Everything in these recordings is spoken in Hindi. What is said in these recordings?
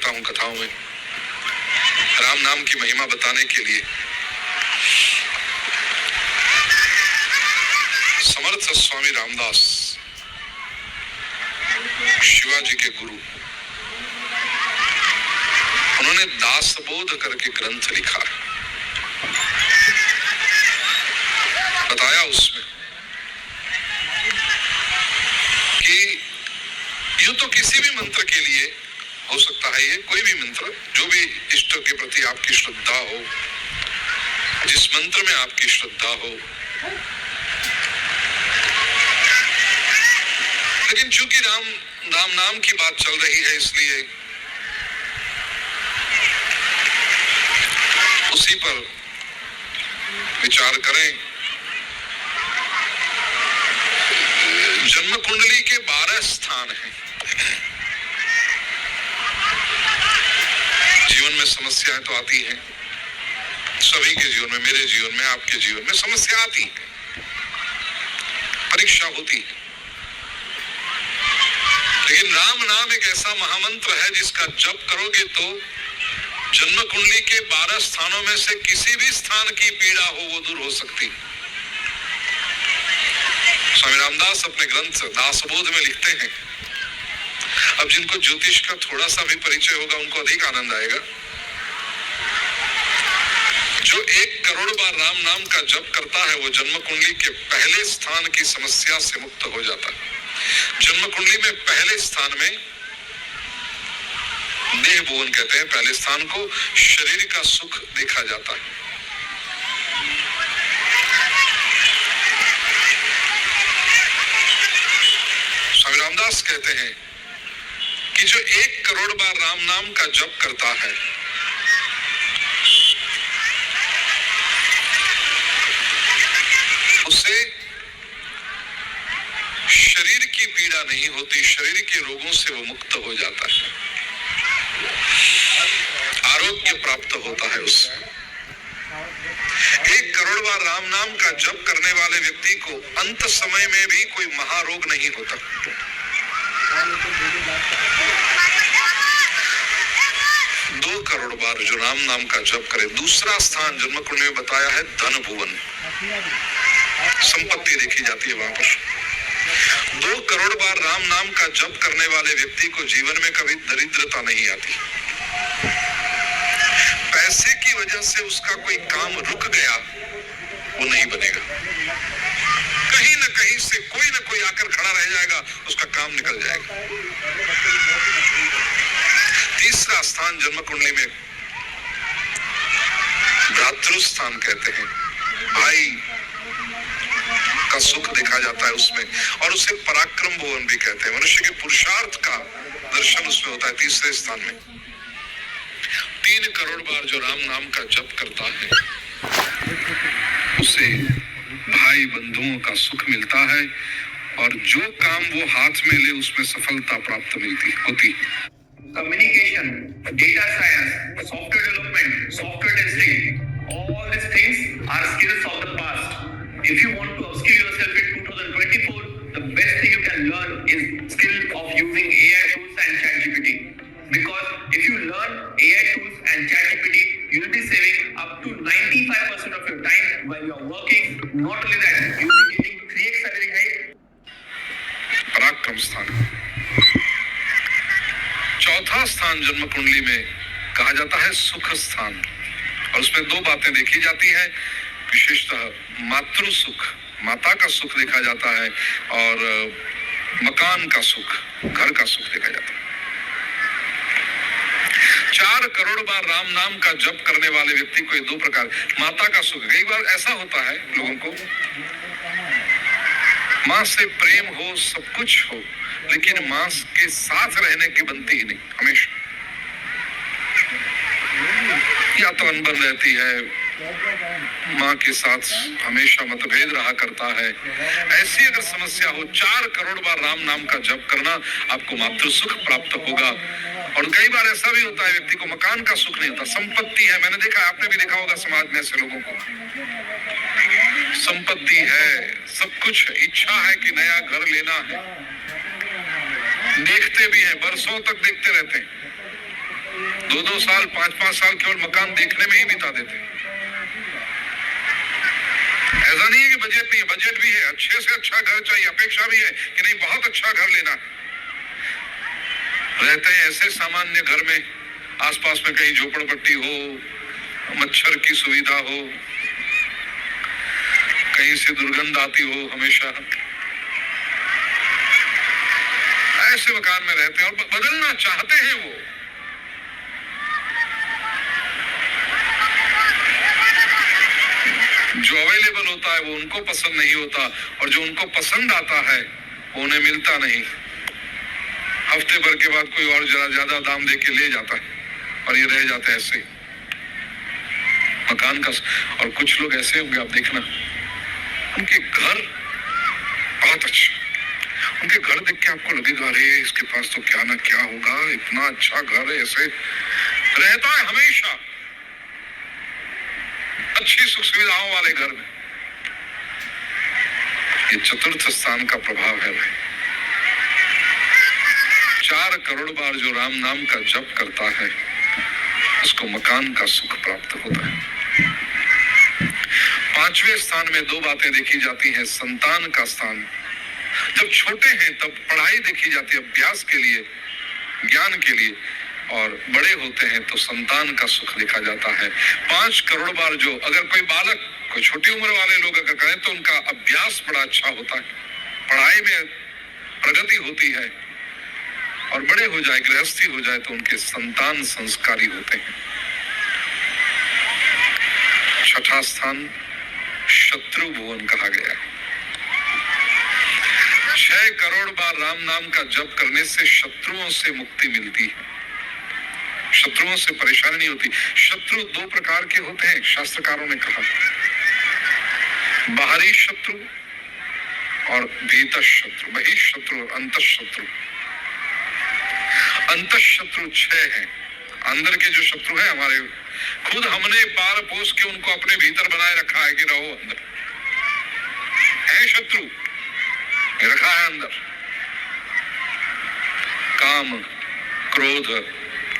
देखता हूं कथाओं में, राम नाम की महिमा बताने के लिए समर्थ स्वामी रामदास, शिवाजी के गुरु, उन्होंने दासबोध करके ग्रंथ लिखा, बताया उसमें कि यूं तो किसी भी मंत्र के लिए हो सकता है, ये कोई भी मंत्र, जो भी इष्ट के प्रति आपकी श्रद्धा हो, जिस मंत्र में आपकी श्रद्धा हो, लेकिन चूंकि राम नाम की बात चल रही है इसलिए उसी पर विचार करें। जन्म कुंडली के 12 स्थान हैं। जीवन में समस्याएं तो आती हैं, सभी के जीवन में, मेरे जीवन में, आपके जीवन में समस्या आती है, परीक्षा होती है, लेकिन राम नाम एक ऐसा महामंत्र है जिसका जप करोगे तो जन्म कुंडली के 12 स्थानों में से किसी भी स्थान की पीड़ा हो वो दूर हो सकती। स्वामी रामदास अपने ग्रंथ दासबोध में लिखते हैं, अब जिनको ज्योतिष का थोड़ा सा भी परिचय होगा उनको अधिक आनंद आएगा। जो 1 करोड़ बार राम नाम का जप करता है वो जन्म कुंडली के पहले स्थान की समस्या से मुक्त हो जाता है। जन्म कुंडली में पहले स्थान में देह भुवन कहते हैं, पहले स्थान को शरीर का सुख देखा जाता है। स्वामी रामदास कहते हैं कि जो 1 करोड़ बार राम नाम का जप करता है उसे शरीर की पीड़ा नहीं होती, शरीर के रोगों से वो मुक्त हो जाता है, आरोग्य प्राप्त होता है उससे। 1 करोड़ बार राम नाम का जप करने वाले व्यक्ति को अंत समय में भी कोई महारोग नहीं होता। 2 करोड़ बार जो राम नाम का जप करे, दूसरा स्थान जन्म कुंडली में बताया है धन भुवन, संपत्ति देखी जाती है वहां पर। 2 करोड़ बार राम नाम का जप करने वाले व्यक्ति को जीवन में कभी दरिद्रता नहीं आती। पैसे की वजह से उसका कोई काम रुक गया वो नहीं बनेगा, कहीं ना कहीं से कोई ना कोई आकर खड़ा रह जाएगा, उसका काम निकल जाएगा। तीसरा स्थान जन्म कुंडली में भ्रातृ स्थान कहते हैं, भाई का सुख देखा जाता है उसमें, और उसे पराक्रम भुवन भी कहते हैं। मनुष्य के पुरुषार्थ का दर्शन उसमें होता है तीसरे स्थान में। 3 करोड़ बार जो राम नाम का जप करता है उसे भाई बंधुओं का सुख मिलता है, और जो काम वो हाथ में ले उसमें सफलता प्राप्त होती। Communication, data science, software development, software testing, all these things are skills of the past. If you want to upskill yourself in 2024, the best thing you can learn is skill of using AI tools and ChatGPT. Because if you learn AI tools and ChatGPT, you'll be saving up to 95% of your time while you are working. Not only that, you'll be getting 3x salary hike. पराक्रम स्थान। चौथा स्थान जन्म कुंडली में कहा जाता है सुख स्थान, और उसमें 2 बातें देखी जाती है, विशेषतः मातृ सुख, माता का सुख देखा जाता है, और मकान का सुख, घर का सुख देखा जाता है। 4 करोड़ बार राम नाम का जप करने वाले व्यक्ति को ये 2 प्रकार, माता का सुख, कई बार ऐसा होता है लोगों को माँ से प्रेम हो, सब कुछ हो, लेकिन माँ के साथ रहने की बनती ही नहीं, हमेशा या तो अनबन रहती है, माँ के साथ हमेशा मतभेद रहा करता है। ऐसी अगर समस्या हो, 4 करोड़ बार राम नाम का जप करना, आपको मातृ सुख प्राप्त होगा। और कई बार ऐसा भी होता है व्यक्ति को मकान का सुख नहीं होता, संपत्ति है, मैंने देखा, आपने भी देखा होगा समाज में ऐसे लोगों को, संपत्ति है, सब कुछ है, इच्छा है कि नया घर लेना है, देखते भी हैं, बरसों तक देखते रहते हैं, 2-2 साल 5-5 साल केवल मकान देखने में ही बिता देते हैं। ऐसा नहीं है कि बजट नहीं है, बजट भी है, अच्छे से अच्छा घर चाहिए, अपेक्षा भी है कि नहीं बहुत अच्छा घर लेना। रहते हैं ऐसे सामान्य घर में, आसपास में कहीं झोपड़पट्टी हो, मच्छर की सुविधा हो, कहीं से दुर्गंध आती हो हमेशा, ऐसे मकान में रहते हैं और बदलना चाहते हैं वो। जो अवेलेबल होता है वो उनको पसंद नहीं होता और जो उनको पसंद आता है वो उन्हें मिलता नहीं। हफ्ते भर के बाद कोई और ज्यादा दाम दे के ले जाता है और ये रह जाते हैं ऐसे मकान का। और कुछ लोग ऐसे होंगे, आप देखना, उनके घर बहुत अच्छा, उनके घर देख के आपको लगेगा अरे इसके पास तो क्या ना क्या होगा, इतना अच्छा घर है, ऐसे रहता है हमेशा अच्छी सुख सुविधाओं वाले घर में। ये चतुर्थ स्थान का प्रभाव है भाई। 4 करोड़ बार जो राम नाम का जप करता है उसको मकान का सुख प्राप्त होता है। 5वें स्थान में 2 बातें देखी जाती हैं। संतान का स्थान, जब छोटे हैं तब पढ़ाई देखी जाती है अभ्यास के लिए, ज्ञान के लिए, और बड़े होते हैं तो संतान का सुख देखा जाता है। 5 करोड़ बार जो अगर कोई बालक, कोई छोटी उम्र वाले लोग अगर करें तो उनका अभ्यास बड़ा अच्छा होता है, पढ़ाई में प्रगति होती है, और बड़े हो जाए, गृहस्थी हो जाए तो उनके संतान संस्कारी होते हैं। 6ठा स्थान शत्रु भुवन कहा गया है। 6 करोड़ बार राम नाम का जप करने से शत्रुओं से मुक्ति मिलती है, शत्रुओं से परेशानी नहीं होती। शत्रु 2 प्रकार के होते हैं, शास्त्रकारों ने कहा, बाहरी शत्रु और भीतर शत्रु, बहिशत्रु और अंतःशत्रु। अंतःशत्रु 6 हैं, अंदर के जो शत्रु हैं हमारे, खुद हमने पार पोस के उनको अपने भीतर बनाए रखा है कि रहो अंदर, है शत्रु रखा है अंदर। काम, क्रोध,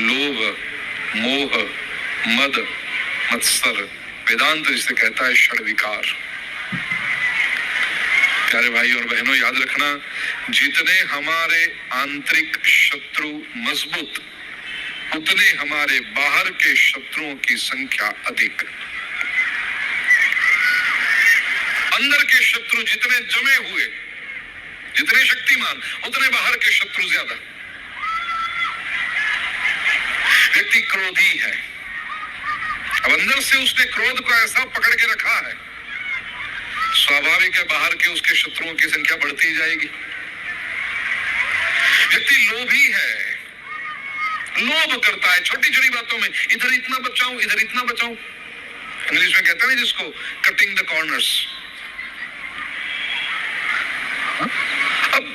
लोभ, मोह, मद, मत्सर, वेदांत जिसे कहता है षड विकार। प्यारे भाई और बहनों, याद रखना, जितने हमारे आंतरिक शत्रु मजबूत उतने हमारे बाहर के शत्रुओं की संख्या अधिक। अंदर के शत्रु जितने जमे हुए, जितने शक्तिमान, उतने बाहर के शत्रु ज्यादा। व्यक्ति क्रोधी है, अब अंदर से उसने क्रोध को ऐसा पकड़ के रखा है, स्वाभाविक है बाहर के उसके शत्रुओं की संख्या बढ़ती जाएगी। व्यक्ति लोभी है, लोभ करता है छोटी छोटी बातों में, इधर इतना बचाऊं, इधर इतना बचाऊं, इंग्लिश में कहते हैं जिसको कटिंग द कॉर्नर्स। अब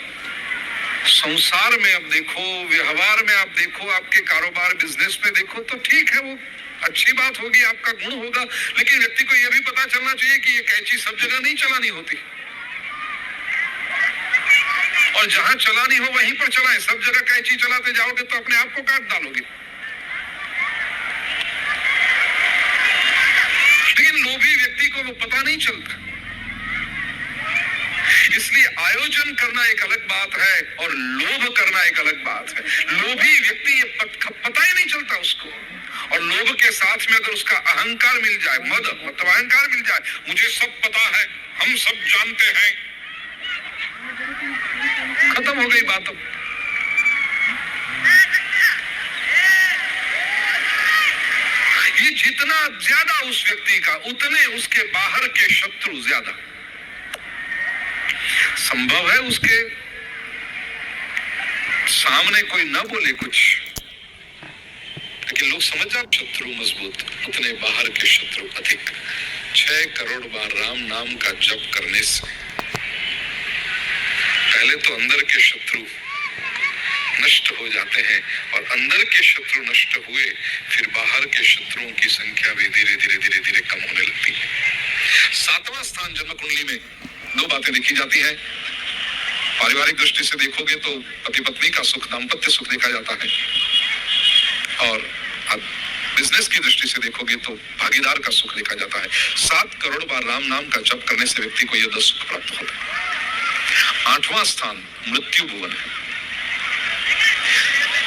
संसार में अब देखो, व्यवहार में आप देखो, आपके कारोबार बिजनेस में देखो तो ठीक है, वो अच्छी बात होगी, आपका गुण होगा, लेकिन व्यक्ति को यह भी पता चलना चाहिए कि ये कैंची सब जगह नहीं चलानी होती, और जहां चलानी हो वहीं पर चलाएं। सब जगह कैंची चलाते जाओगे तो अपने आप को काट डालोगे। लेकिन लोभी व्यक्ति को वो पता नहीं चलता, इसलिए आयोजन करना एक अलग बात है और लोभ करना एक अलग बात है। लोभी व्यक्ति ये पता ही नहीं चलता उसको, और लोभ के साथ में अगर उसका अहंकार मिल जाए, मद मतलब अहंकार मिल जाए, मुझे सब पता है, हम सब जानते हैं, खत्म हो गई बात। अब ये जितना ज्यादा उस व्यक्ति का, उतने उसके बाहर के शत्रु ज्यादा। संभव है उसके सामने कोई न बोले कुछ, लेकिन लोग समझ जाए शत्रु मजबूत उतने बाहर के शत्रु अधिक। 6 करोड़ बार राम नाम का जप करने से पहले तो अंदर के शत्रु नष्ट हो जाते हैं, और अंदर के शत्रु नष्ट हुए फिर बाहर के शत्रुओं की संख्या भी धीरे धीरे धीरे धीरे कम होने लगती है। 7वां स्थान जन्म कुंडली में 2 बातें देखी जाती है। पारिवारिक दृष्टि से देखोगे तो पति पत्नी का सुख, दाम्पत्य सुख देखा जाता है, और बिजनेस की दृष्टि से देखोगे तो भागीदार का सुख देखा जाता है। 7 करोड़ बार राम नाम का जप करने से व्यक्ति को यह 10 सुख प्राप्त होता है। 8वां स्थान मृत्यु भुवन है।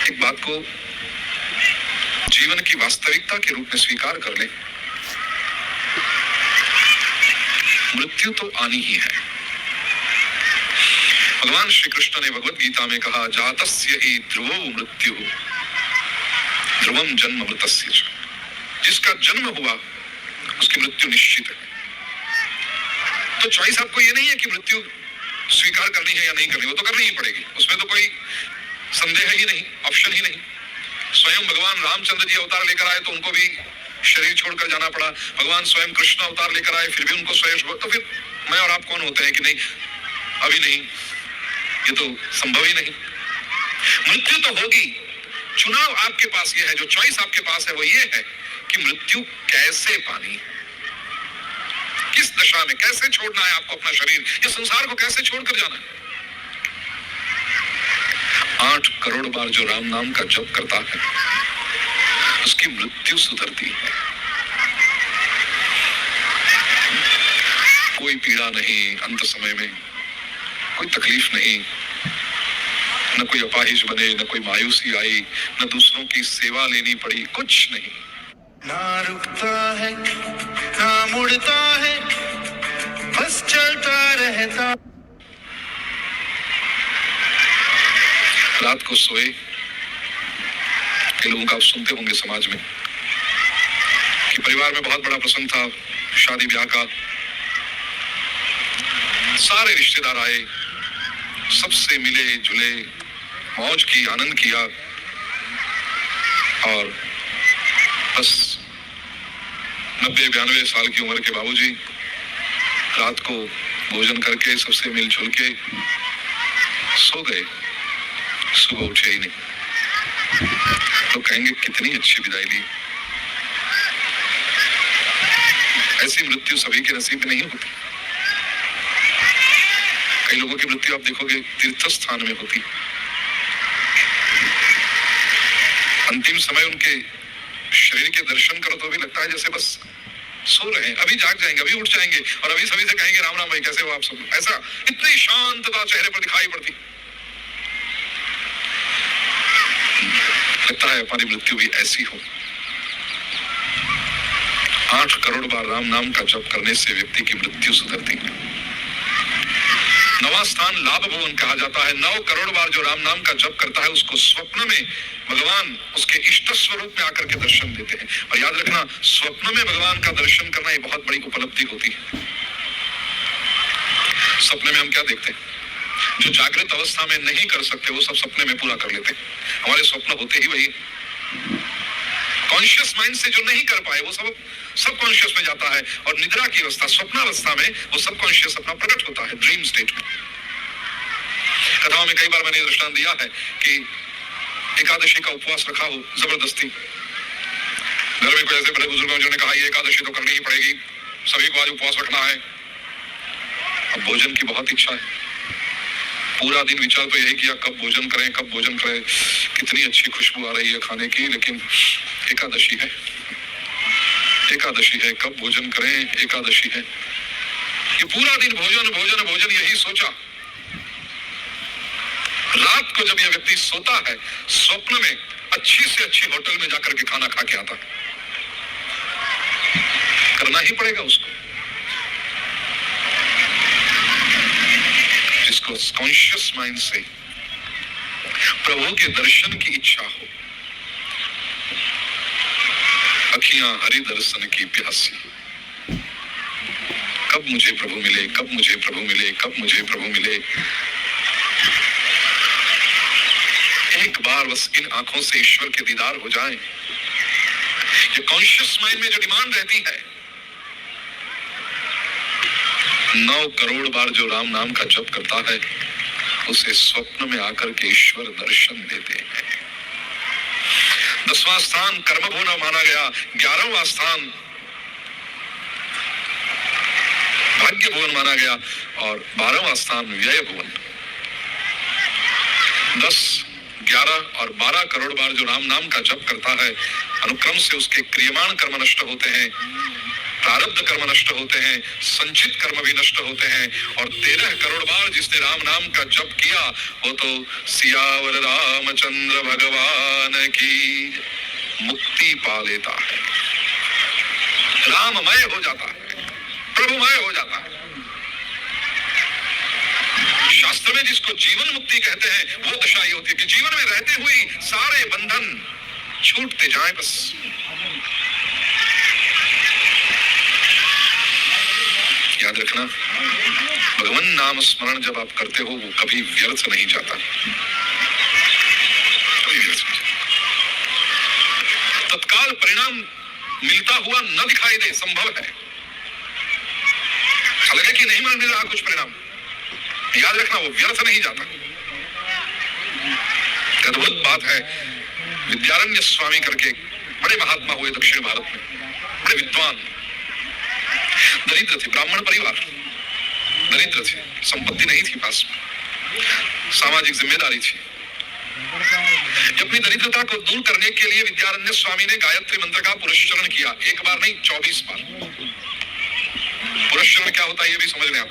एक बात को जीवन की वास्तविकता के रूप में स्वीकार कर ले, मृत्यु तो आनी ही है। भगवान श्री कृष्ण ने भगवत गीता में कहा, जातस्य ही ध्रुवो मृत्यु ध्रुवम जन्म मृतस्य च। जिसका जन्म हुआ उसकी मृत्यु निश्चित है। तो चॉइस आपको ये नहीं है कि मृत्यु स्वीकार करनी है या नहीं करनी, वो तो करनी ही पड़ेगी, उसमें तो कोई संदेह ही नहीं, ऑप्शन ही नहीं। स्वयं भगवान रामचंद्र जी अवतार लेकर आए तो उनको भी शरीर छोड़कर जाना पड़ा। भगवान स्वयं कृष्ण अवतार लेकर आए फिर भी उनको स्वयं, तो फिर मैं और आप कौन होते हैं कि नहीं अभी नहीं, ये तो संभव ही नहीं। मृत्यु तो होगी। चुनाव आपके पास ये है, जो चॉइस आपके पास है वो ये है कि मृत्यु कैसे पानी, किस दशा में, कैसे छोड़ना है आपको अपना शरीर, ये संसार को कैसे छोड़कर जाना है। 8 करोड़ बार जो राम नाम का जप करता है उसकी मृत्यु सुधरती है। कोई पीड़ा नहीं, अंत समय में कोई तकलीफ नहीं, न कोई अपाहिज बने, न कोई मायूसी आई, न दूसरों की सेवा लेनी पड़ी, कुछ नहीं। ना रुकता है ना मुड़ता है, बस चलता रहता। रात को सोए के लोगों का आप सुनते होंगे समाज में कि परिवार में बहुत बड़ा प्रसंग था, शादी ब्याह का, सारे रिश्तेदार आए, सबसे मिले जुले, मौज की, आनंद किया, और बस 90-92 साल की उम्र के बाबूजी रात को भोजन करके सबसे मिलजुल के सो गए, सुबह उठे ही नहीं। तो कहेंगे कितनी अच्छी विदाई ली। ऐसी मृत्यु सभी के नसीब में नहीं होती। कई लोगों की मृत्यु आप देखोगे तीर्थ स्थान में होती। अंतिम समय उनके शरीर के दर्शन करो तो भी लगता है जैसे बस सो रहे हैं, अभी जाग जाएंगे, अभी उठ जाएंगे और अभी सभी से कहेंगे राम राम भाई कैसे हो आप सब। ऐसा इतनी शांतता चेहरे पर दिखाई पड़ती, लगता है हमारी मृत्यु भी ऐसी हो। 8 करोड़ बार राम नाम का जप करने से व्यक्ति की मृत्यु सुधरती है। 9वां स्थान लाभ भुवन कहा जाता है। 9 करोड़ बार जो राम नाम का जप करता है उसको स्वप्न में भगवान उसके इष्ट स्वरूप में आकर के दर्शन देते हैं। और याद रखना, स्वप्न में भगवान का दर्शन करना ये बहुत बड़ी उपलब्धि होती है। सपने में हम क्या देखते हैं, जो जागृत अवस्था में नहीं कर सकते वो सब सपने में पूरा कर लेते हैं। हमारे स्वप्न होते ही वही, कॉन्शियस माइंड से जो नहीं कर पाए वो सब सबकॉन्शियस में जाता है, और निद्रा की अवस्था, स्वप्नावस्था में वो सबकॉन्शियस अपना प्रकट होता है, ड्रीम स्टेट में। कथाओं में कई बार मैंने दृष्टांत दिया है कि एकादशी का उपवास रखा हो जबरदस्ती, घर में कोई ऐसे बड़े बुजुर्गों जिन्होंने कहा ये एकादशी तो करनी ही पड़ेगी, सभी को आज उपवास रखना है। अब भोजन की बहुत इच्छा है, पूरा दिन विचार तो यही किया कब भोजन करें, कब भोजन करें, कितनी अच्छी खुशबू आ रही है खाने की, लेकिन एकादशी है, एकादशी है, कब भोजन करें, एकादशी है। ये पूरा दिन भोजन भोजन भोजन यही सोचा। रात को जब यह व्यक्ति सोता है, स्वप्न में अच्छी से अच्छी होटल में जाकर के खाना खा के आता है। करना ही पड़ेगा उसको, जिसको कॉन्शियस माइंड से प्रभु के दर्शन की इच्छा हो। अखियां हरि दर्शन की प्यासी, कब मुझे प्रभु मिले, कब मुझे प्रभु मिले, कब मुझे प्रभु मिले। एक बार बस इन आंखों से ईश्वर के दीदार हो जाए। ये कॉन्शियस माइंड में जो डिमांड रहती है, 9 करोड़ बार जो राम नाम का जप करता है उसे स्वप्न में आकर के ईश्वर दर्शन देते हैं। 10वां स्थान कर्म भुवन माना गया। 11वां स्थान भाग्य भुवन माना गया और 12वां स्थान व्यय भुवन। 10 11 और 12 करोड़ बार जो राम नाम का जप करता है, अनुक्रम से उसके क्रियमाण कर्म नष्ट होते हैं, प्रारब्ध कर्म नष्ट होते हैं, संचित कर्म भी नष्ट होते हैं। और 13 करोड़ बार जिसने राम नाम का जप किया वो तो सियावर रामचंद्र भगवान की मुक्ति पा लेता है, राममय हो जाता है, प्रभुमय हो जाता है। शास्त्र में जिसको जीवन मुक्ति कहते हैं वो दशा ये होती है कि जीवन में रहते हुए सारे बंधन छूटते जाएं बस। याद रखना, भगवान नाम स्मरण जब आप करते हो वो कभी व्यर्थ नहीं जाता, कभी व्यर्थ नहीं जाता। तत्काल परिणाम मिलता हुआ न दिखाई दे, संभव है, लगे कि नहीं मिल रहा कुछ परिणाम, याद रखना वो व्यर्थ नहीं जाता। अद्भुत बात है, विद्यारण्य स्वामी करके बड़े महात्मा हुए दक्षिण भारत में, बड़े विद्वान, दरिद्र थे, ब्राह्मण परिवार, दरिद्र थे, संपत्ति नहीं थी पास में, सामाजिक जिम्मेदारी थी। अपनी दरिद्रता को दूर करने के लिए विद्यारण्य स्वामी ने गायत्री मंत्र का पुरस्चरण किया, एक बार नहीं 24 बार। पुरस्चरण क्या होता है ये भी समझ लें आप।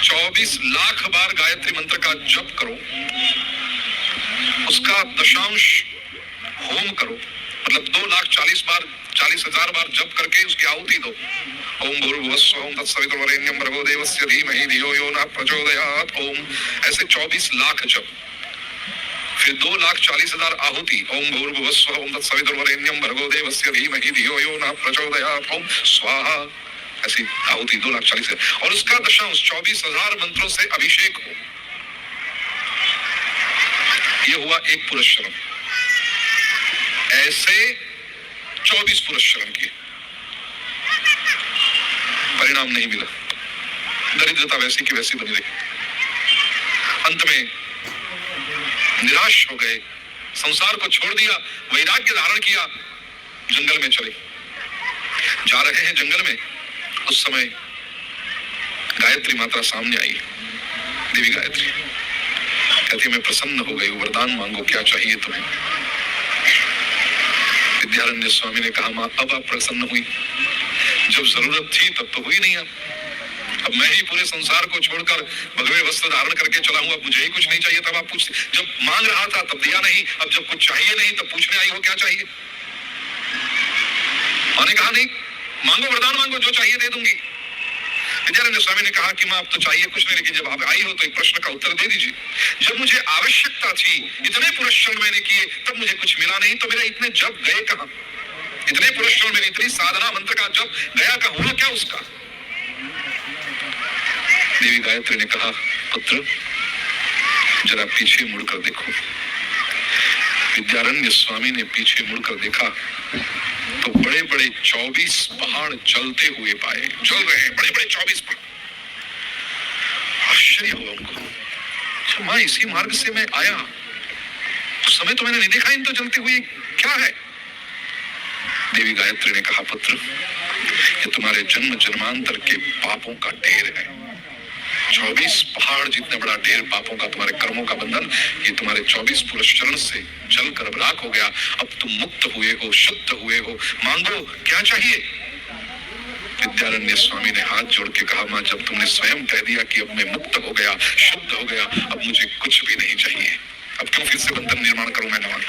24 लाख बार गायत्री मंत्र का जप करो, उसका दशांश होम करो, मतलब 2,40,000 बार, 40,000 बार जप करके उसकी आहुति दो। ओम भूर्भुवस्सुः ओम तत्सवितुर्वरेण्यं भर्गो देवस्य धीमहि धियो यो नः प्रचोदयात्। ओम, ऐसे 24 लाख जप, फिर 2,40,000 आहुति। ओम भूर्भुवस्सुः ओम तत्सवितुर्वरेण्यं भर्गो देवस्य धीमहि धियो यो नः प्रचोदयात्। ओम स्वाहा, ऐसी आहुति 2,40,000, और उसका दशांश 24,000 मंत्रों से अभिषेक हो। ये हुआ एक पुरस्चरण। ऐसे 24 पुरस्चरण किए, परिणाम नहीं मिला, दरिद्रता वैसी की वैसी बनी रही। अंत में निराश हो गए, संसार को छोड़ दिया, वैराग्य धारण किया, जंगल में चले। जा रहे हैं जंगल में, उस समय गायत्री माता सामने आई, देवी गायत्री कहती मैं प्रसन्न हो गई, वरदान मांगो, क्या चाहिए तुम्हें। विद्यारण्य स्वामी ने कहा मां अब आप प्रसन्न हुई, जब जरूरत थी तब तो हुई नहीं। अब मैं ही पूरे संसार को छोड़कर भगवे वस्त्र धारण करके चला हूं, अब मुझे ही कुछ नहीं चाहिए। तब आप पूछ, जब मांग रहा था तब दिया नहीं, अब जब कुछ चाहिए नहीं तब पूछने आई हो क्या चाहिए। मां ने कहा नहीं, मांगो, वरदान मांगो, जो चाहिए दे दूंगी। विद्यारण्य स्वामी ने कहा कि मां अब तो चाहिए कुछ नहीं, लेकिन जब आप आई हो तो एक प्रश्न का उत्तर दे दीजिए। जब मुझे आवश्यकता थी, इतने पुरस्चरण मैंने किए, तब मुझे कुछ मिला नहीं, तो मेरे इतने जप गए कहां? इतने पुरस्चरण, मेरी इतनी साधना मंत्र का जप गया कहां? हुआ क्या उसका? देवी गायत्री ने कहा पुत्र जरा पीछे मुड़कर देखो। विद्यारण्य स्वामी ने पीछे मुड़कर देखा तो बड़े बड़े 24 पहाड़ जलते हुए पाए, जल रहे हैं बड़े बड़े 24 पहाड़। आश्चर्य हुआ उनको, मां इसी मार्ग से मैं आया, उस समय तो मैंने नहीं देखा इन तो जलते हुए, क्या है? देवी गायत्री ने कहा पुत्र ये तुम्हारे जन्म जन्मांतर के पापों का ढेर है। 24 पहाड़ जितने बड़ा ढेर पापों का, तुम्हारे कर्मों का बंधन, ये तुम्हारे 24 पुरस्चरण से जलकर राख हो गया। अब तुम मुक्त हुए हो, शुद्ध हुए हो, मांगो क्या चाहिए। विद्यारण्य स्वामी ने हाथ जोड़ के कहा मां जब तुमने स्वयं कह दिया कि अब मैं मुक्त हो गया, शुद्ध हो गया, अब मुझे कुछ भी नहीं चाहिए। अब क्यों फिर से बंधन निर्माण करूं मैं? नमन